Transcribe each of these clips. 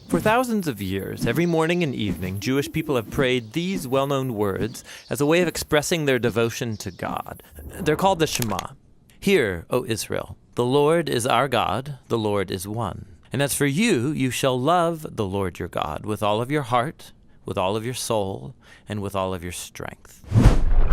For thousands of years, every morning and evening, Jewish people have prayed these well-known words as a way of expressing their devotion to God. They're called the Shema. Hear, O Israel, the Lord is our God, the Lord is one. And as for you, you shall love the Lord your God with all of your heart, with all of your soul, and with all of your strength.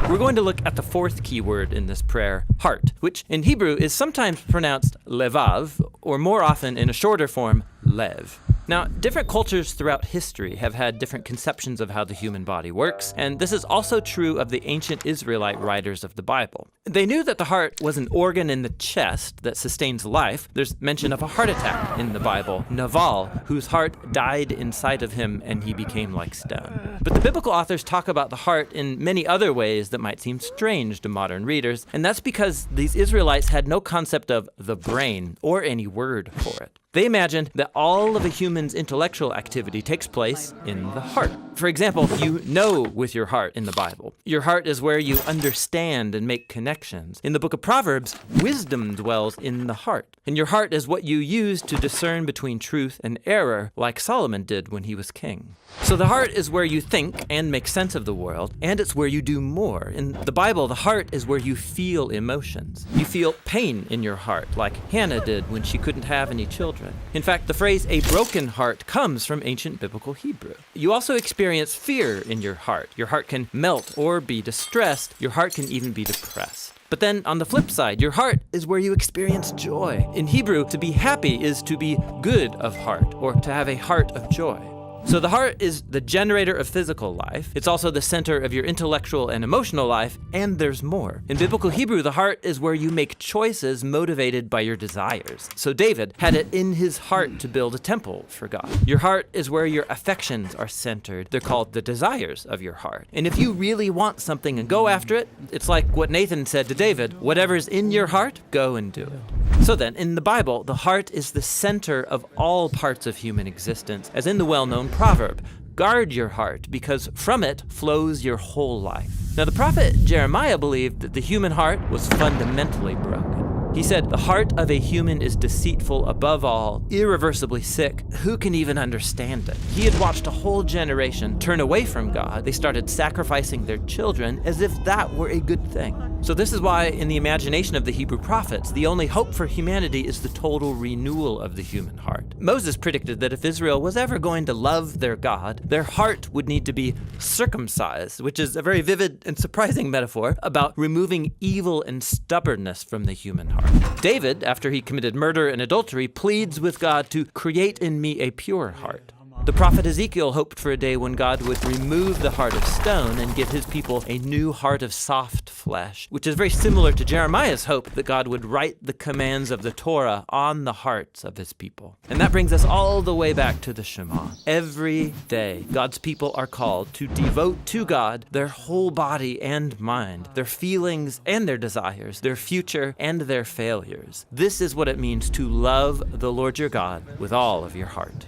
We're going to look at the fourth key word in this prayer, heart, which in Hebrew is sometimes pronounced levav, or more often in a shorter form, lev. Now, different cultures throughout history have had different conceptions of how the human body works, and this is also true of the ancient Israelite writers of the Bible. They knew that the heart was an organ in the chest that sustains life. There's mention of a heart attack in the Bible, Naval, whose heart died inside of him and he became like stone. But the biblical authors talk about the heart in many other ways that might seem strange to modern readers, and that's because these Israelites had no concept of the brain or any word for it. They imagined that all of a human's intellectual activity takes place in the heart. For example, you know with your heart in the Bible. Your heart is where you understand and make connections. In the book of Proverbs, wisdom dwells in the heart. And your heart is what you use to discern between truth and error, like Solomon did when he was king. So the heart is where you think and make sense of the world, and it's where you do more. In the Bible, the heart is where you feel emotions. You feel pain in your heart, like Hannah did when she couldn't have any children. In fact, the phrase "a broken heart" comes from ancient biblical Hebrew. You also experience fear in your heart. Your heart can melt or be distressed. Your heart can even be depressed. But then on the flip side, your heart is where you experience joy. In Hebrew, to be happy is to be good of heart, or to have a heart of joy. So the heart is the generator of physical life. It's also the center of your intellectual and emotional life, and there's more. In biblical Hebrew, the heart is where you make choices motivated by your desires. So David had it in his heart to build a temple for God. Your heart is where your affections are centered. They're called the desires of your heart. And if you really want something and go after it, it's like what Nathan said to David, whatever's in your heart, go and do it. So then, in the Bible, the heart is the center of all parts of human existence, as in the well-known proverb, guard your heart, because from it flows your whole life. Now, the prophet Jeremiah believed that the human heart was fundamentally broken. He said, the heart of a human is deceitful above all, irreversibly sick. Who can even understand it? He had watched a whole generation turn away from God. They started sacrificing their children as if that were a good thing. So this is why, in the imagination of the Hebrew prophets, the only hope for humanity is the total renewal of the human heart. Moses predicted that if Israel was ever going to love their God, their heart would need to be circumcised, which is a very vivid and surprising metaphor about removing evil and stubbornness from the human heart. David, after he committed murder and adultery, pleads with God to create in me a pure heart. The prophet Ezekiel hoped for a day when God would remove the heart of stone and give his people a new heart of soft flesh, which is very similar to Jeremiah's hope that God would write the commands of the Torah on the hearts of his people. And that brings us all the way back to the Shema. Every day, God's people are called to devote to God their whole body and mind, their feelings and their desires, their future and their failures. This is what it means to love the Lord your God with all of your heart.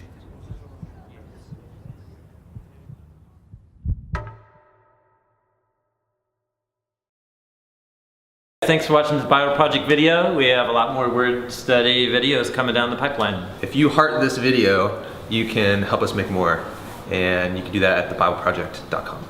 Thanks for watching this Bible Project video. We have a lot more word study videos coming down the pipeline. If you heart this video, you can help us make more, and you can do that at thebibleproject.com.